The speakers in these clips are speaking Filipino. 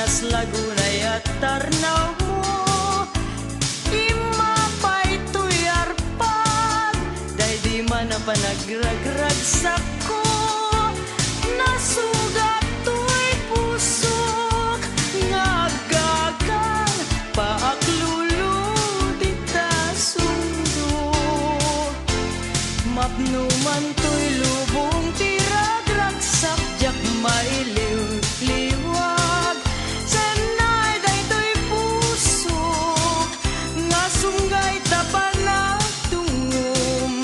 Pinas, Laguna at Tarnaw mo. Imapay to'y arpad, dahil di man na panagragragsak ko. Nasugat to'y pusok, ngagagang paakluludit ta sundo. Mapnuman to'y lubong tiragragsak, jak mailiw-liwag. Sanay day to'y pusok, nga sunggay taban na tungom.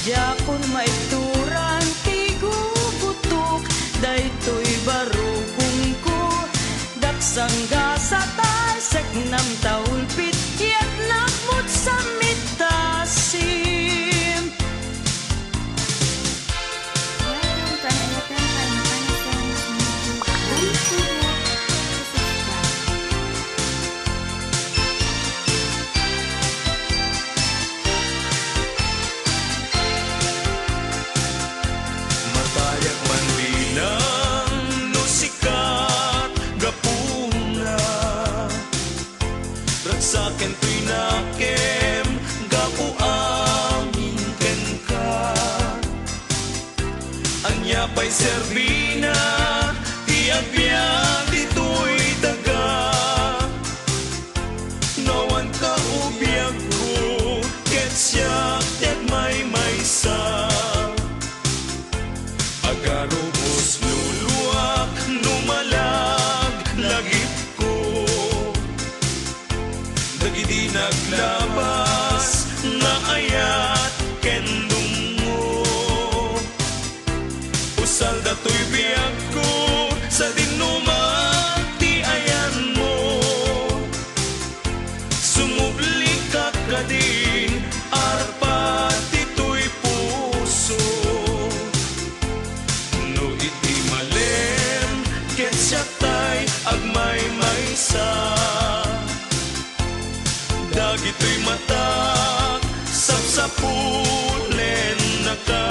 Jakon maituran tigubutok, day to'y barugong ko. Daksangga sa tasek nam taulpit, yat nakmut sa mitasim. Matayak man bilang no sikat gapuna, ragsaken to'y nakem gapu amin ken ka. Anya pa'y serbina tiagbyag dito'y daga. Nawan ka ubiyag ko ket siya tet may maysa. Agarubos luluwak numalag lagip ko. Dagiti naglabas na ayat kendong mo. Usal dato'y biyag ko sa dinumag ti ayan mo. Sumubli ka kadin arpa tito'y puso. No iti malem ket siya tay agmay maysa. Dagito'y matak sapsapulen na ka.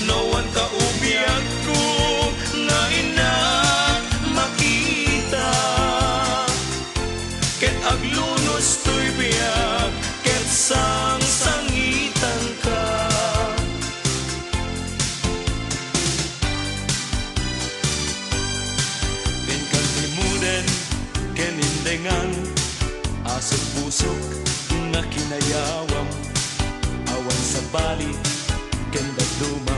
Nawan ka ubiyag ko nga inak makita. Ket aglunos to'y biyag ket sang-sangitan ka. Ken kaltimuden ken indengan, asog pusok nga kinayawam. Awan sa bali ken daduma,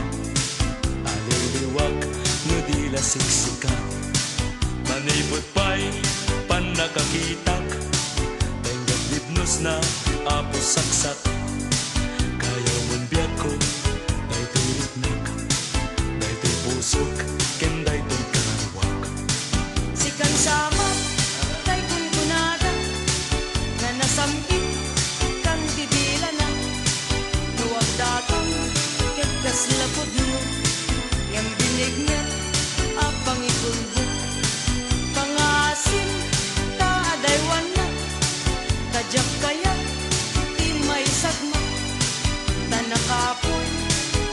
aliliwag no dila siksika. Manipot pa'y panakakitak, tenggap libnos na apo saksak. Kaya mon biyag ko day to'y ritnik, day to'y pusok ken day to'y karawak. Sikan sama, tay kunkunada, na nasamgit kan didila na. Nuwag datang, ket kaslapod mo, yang binig niya, apang ikulbo. Pangasim, taadaywan na, tadyak kaya, ti may sagma. Tanakapoy,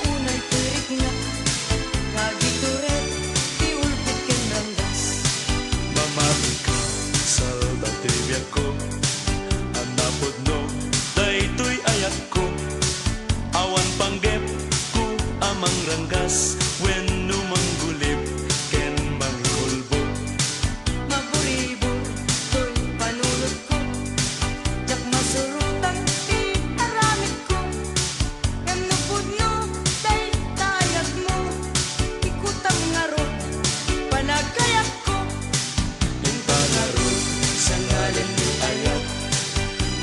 unay tirik na, kagituret, ti ulpit ken ranggas. Mamati ka sa dati biyag ko, anapod no day to'y ayak ko. Awan panggep ko amang ranggas, when numanggulib ken mangkulbo. Maburibur, to'y panulot ko, jak masurutan, ti aramid ko. Yang nupod no, day tayag mo, ikutang ngarot, panagayak ko. Yung pangarot sa ngalan ni ayat,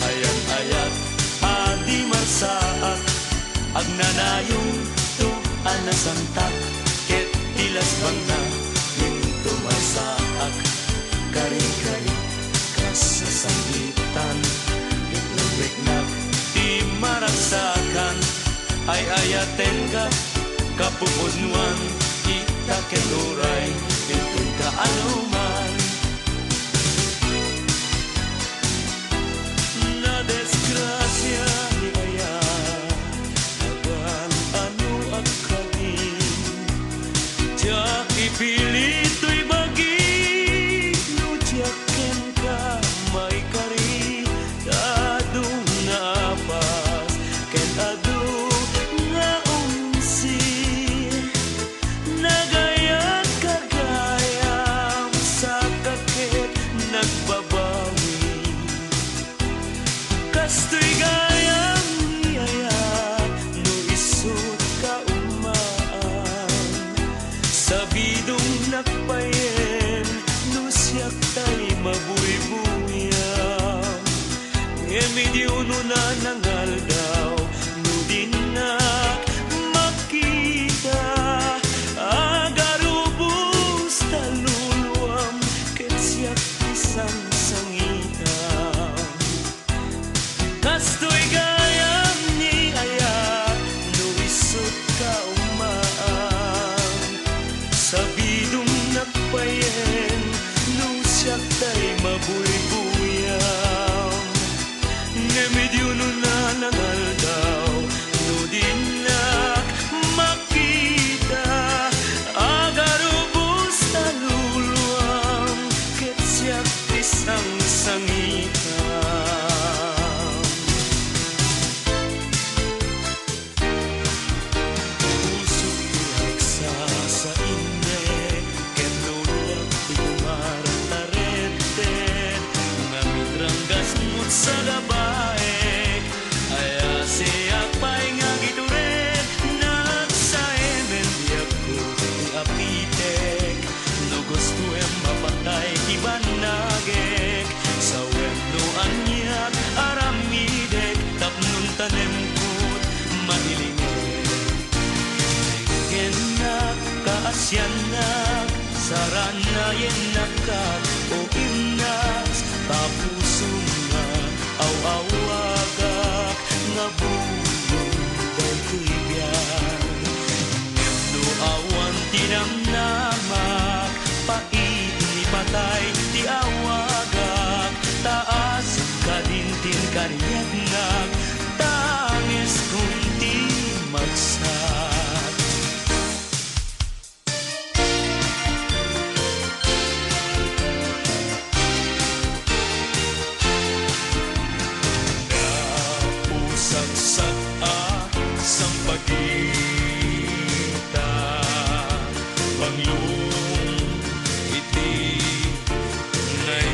ayat-ayat adi masaak. Agnanayong to anasantak, ket tilas bang na yung tumasaak. Kari-kari kas sa sangitan, itlubignak di maragsakan. Ay ayaten ka kapupunuan, itakenuray ito'y kaanuman. Na desgrasya ni ayat, agan ano ak kami. Tiyak ipilit to'y bagi bidong nakpayen no siyak tay mabuybuyaw medyo no na nangaldaw no din na makita agarubos taluluam ket siyak isang sangita kastoy gayam ni ayat no isot ka umaan sa bidong nakpayen no siyak tay mabuybuyaw medyo no na nangaldaw no din na makita agarubos taluluam ket siyak isang sangita puso tiyak sa ine ket nulak ikumartarete ngamit ranggas mut sa labae aya siyak pay nga gituret nagsaemen diyak ko apitek no gusto em mapatay ibanagek sa wendo anyak aramidek tapnon tanem kut mailingek kenak kaasyanak saranayen nakat o imnas tapusong nga aw-awagak nga bulong bay kuibyan ngendo awan tinamnamak pait ni patay ti awagak taas kadintin karyat nag tangis kunti magsat napusagsak sang pagita panglong iti nay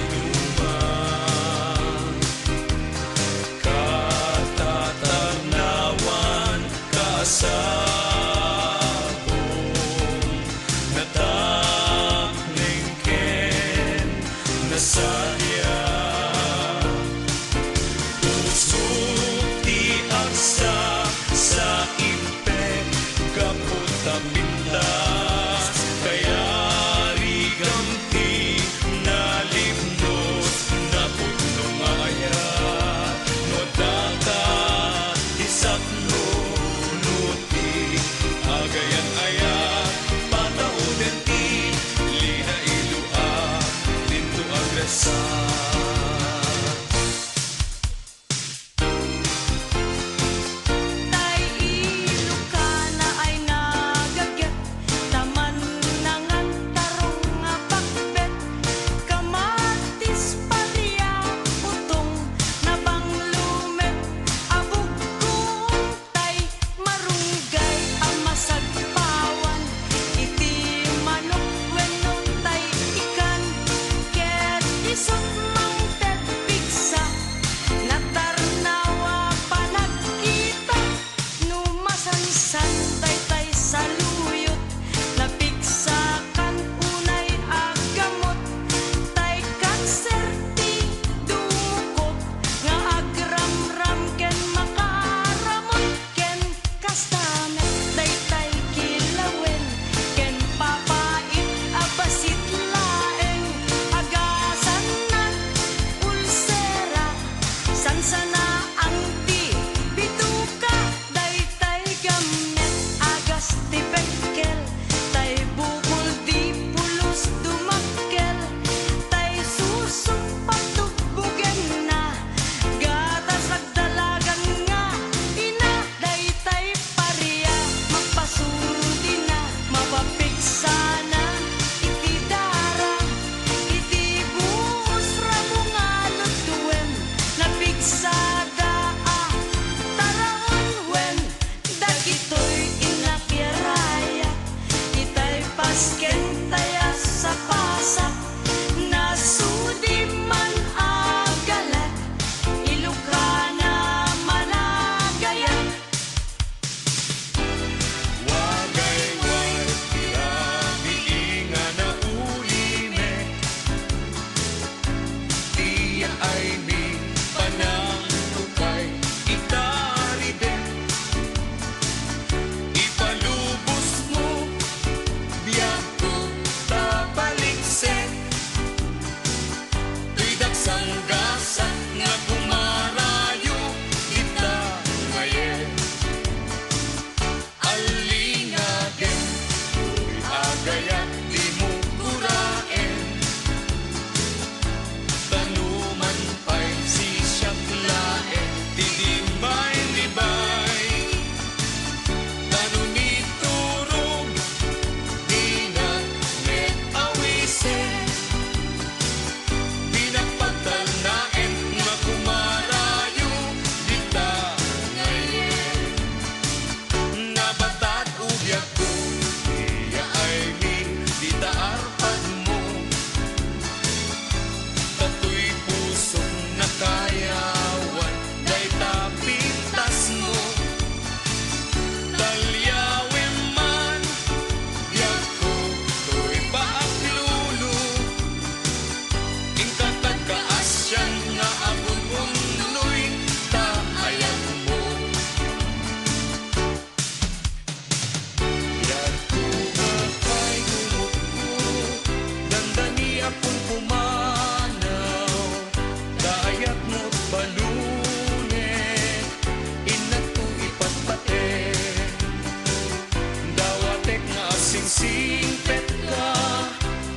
Nagingpet ka,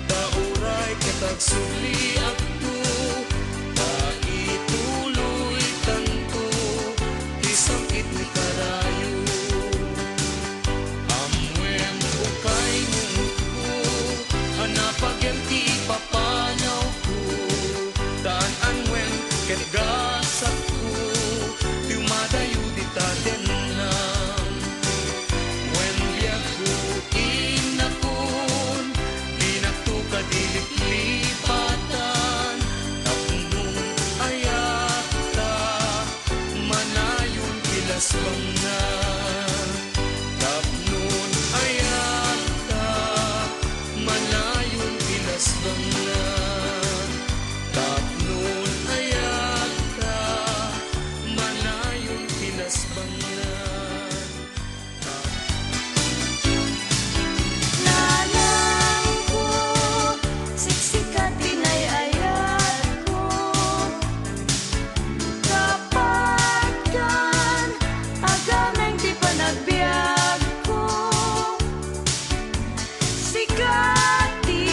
dauray kitag suli akto, maituloy tanto, isangkit ni karayo. Amwem ukay mungko, hanapagyan ti papanaw ko, daan anwem ket gasak ko, tumadayo di tadenam. When biyak ko inakon, inakto ka dilip-lipatan, tapnong ayata, manayon kilas bang na. Tapnon ayata, manayon kilas bang na. Tapnon ayata, manayon kilas bang na. Nanang ko, siksikat inayayat ko. Kapag kan, agameng di panagbiag ko. Sikati,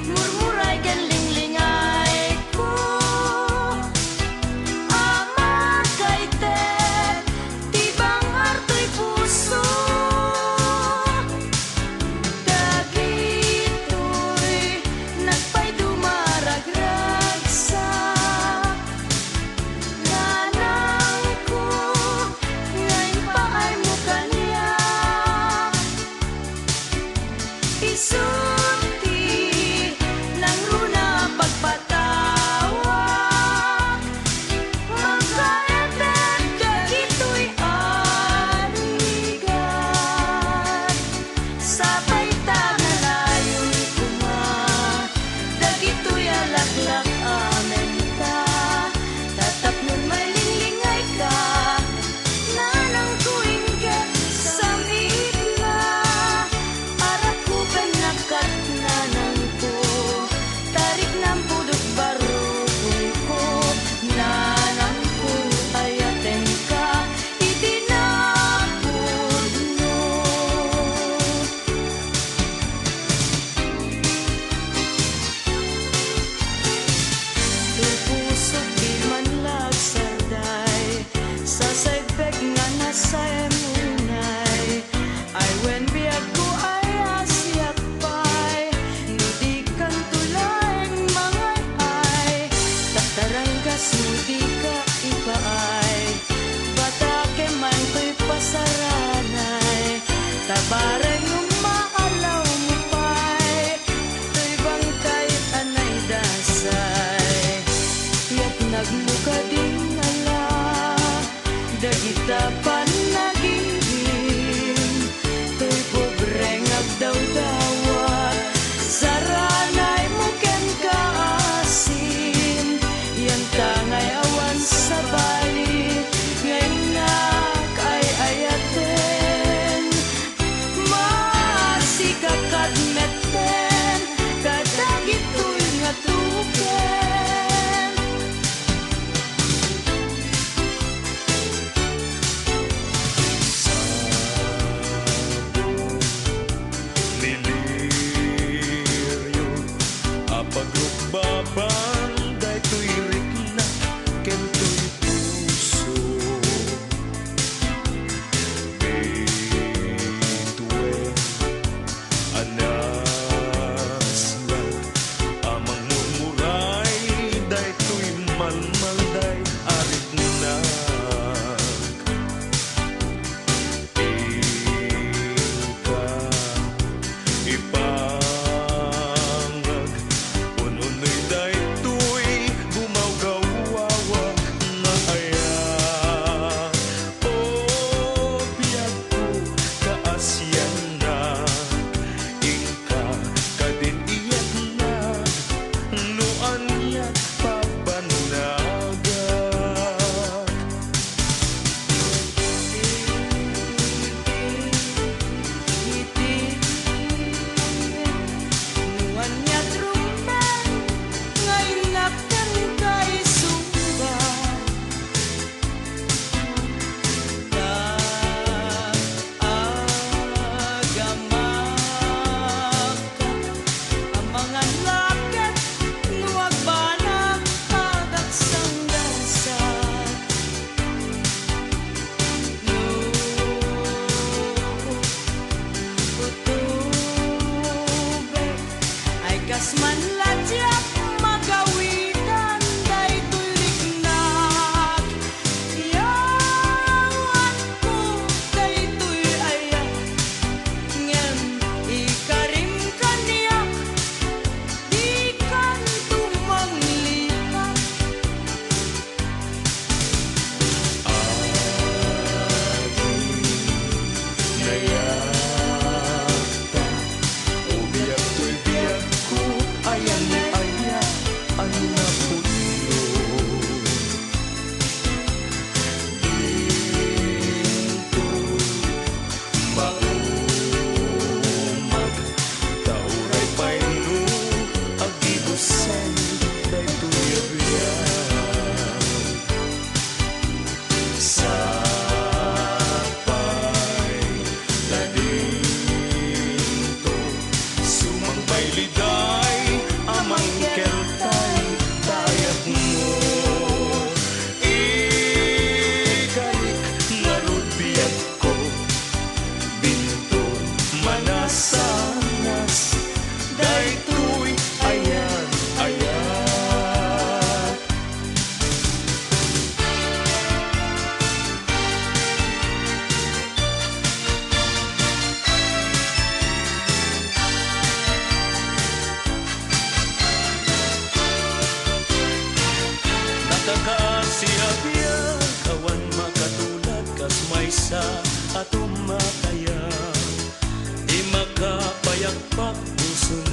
murmuray kan linglingay ko. Ama kay Ted, tibang harto'y puso. Dagitoy nagpay dumaragragsa. Nanang ko, ngayon pa ay mukha niya. Isulti ng runa pagpatawa. Magkaetet dagitoy arigan. Sabay tagalayon kuma, dagitoy alaklak amen ta. Tatapnon may linglingay ka, nanang ko inggit sa mitla. Arak ko ben nagkatawa.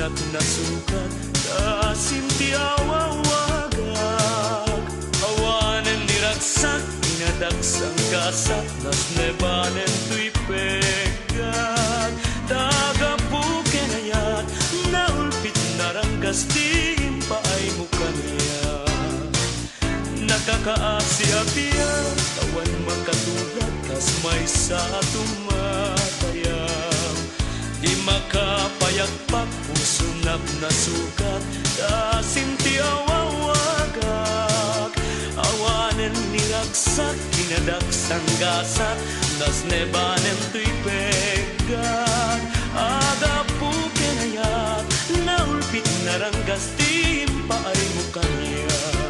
puso't nasukat, kasim ti awawagag. Awanen niragsak, inadagsang kasat, nas nebanen tuy pegat. Daga pukenayat, naulpit naranggas tim paay mo kanya. Nakakaasi apiyan, tawan makatulad, kas may sa tumatayang. Di makapayagpak, puso nasukat, kasim ti awawagag. Awanen niragsak, kinadaksang gasat, nas nebanem tuy pegat. Aga pukenayat, naulpit naranggas tim paay mo kanya.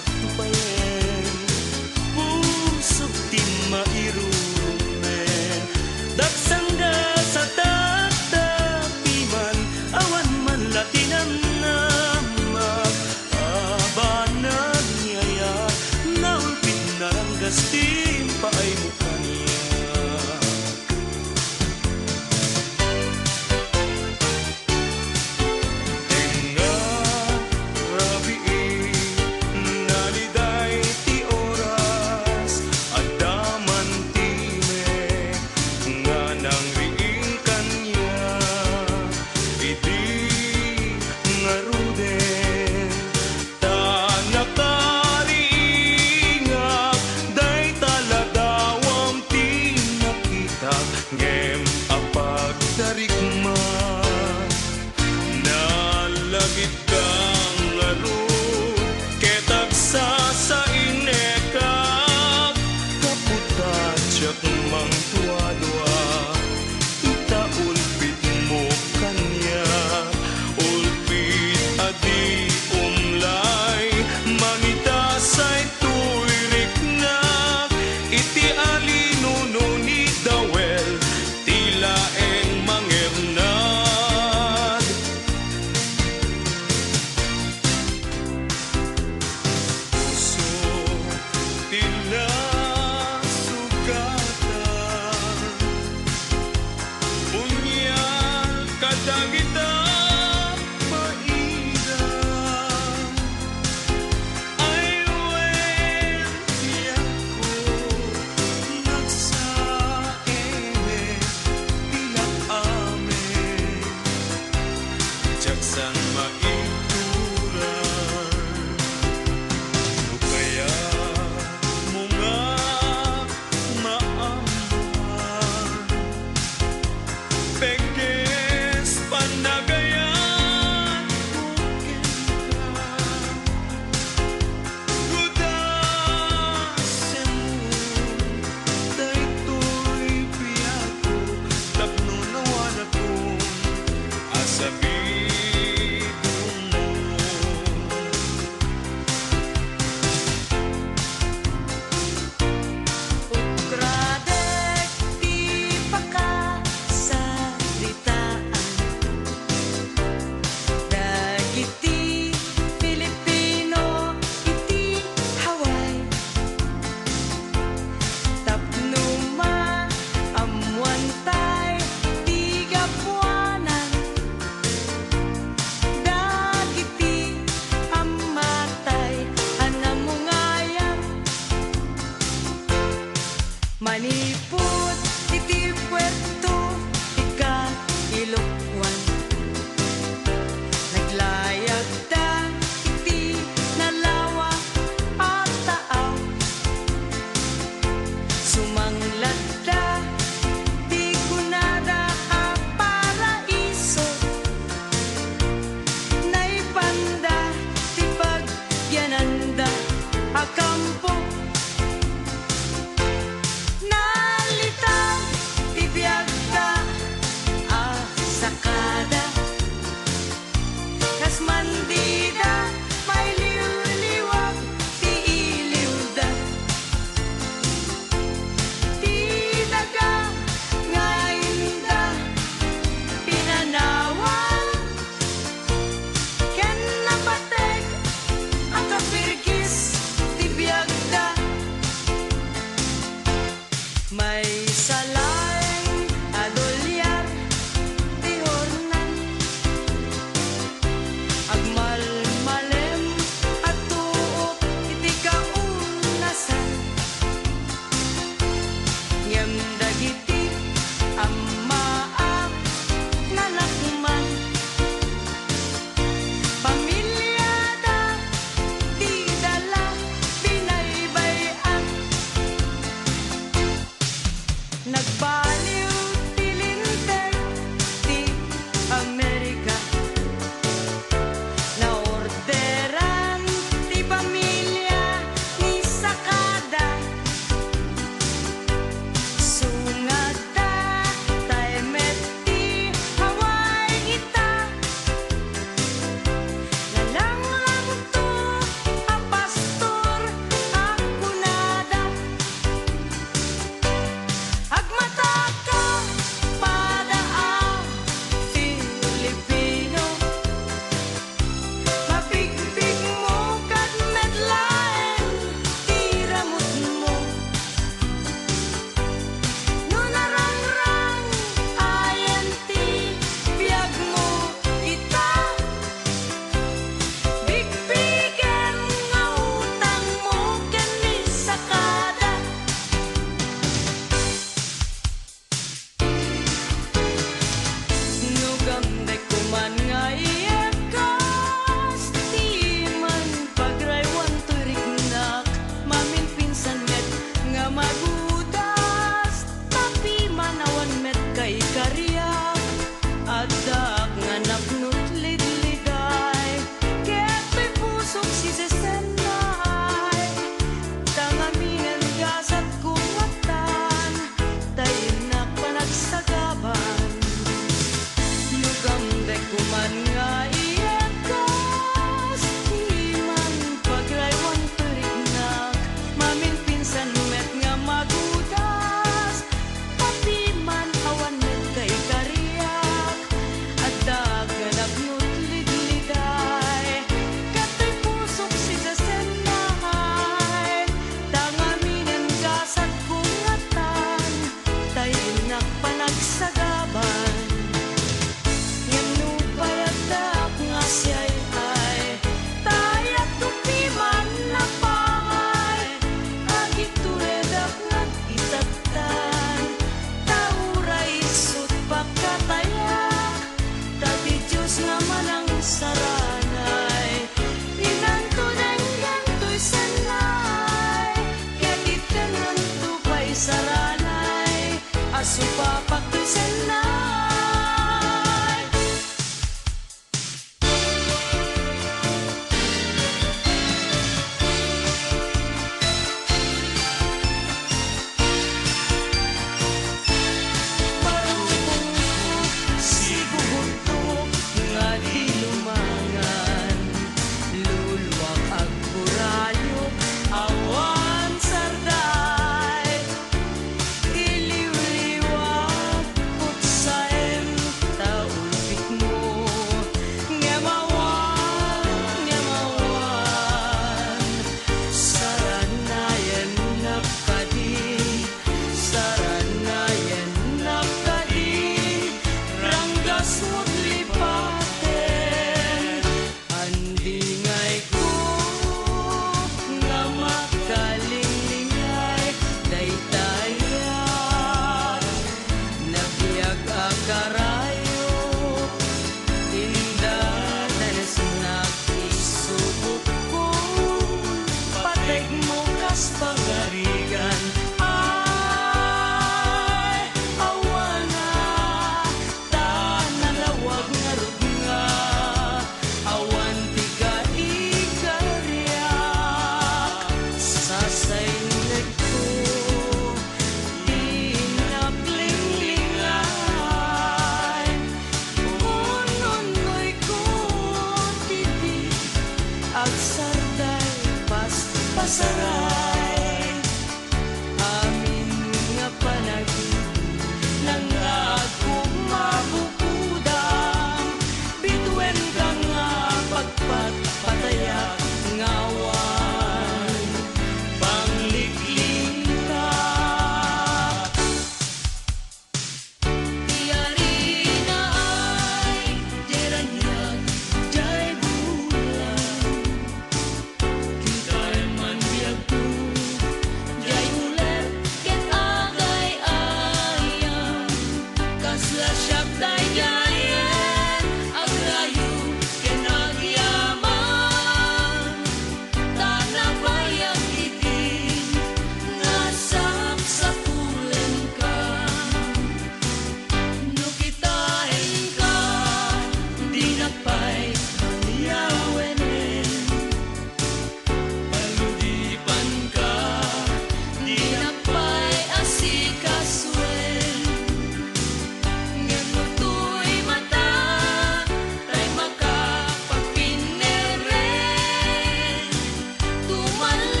tumal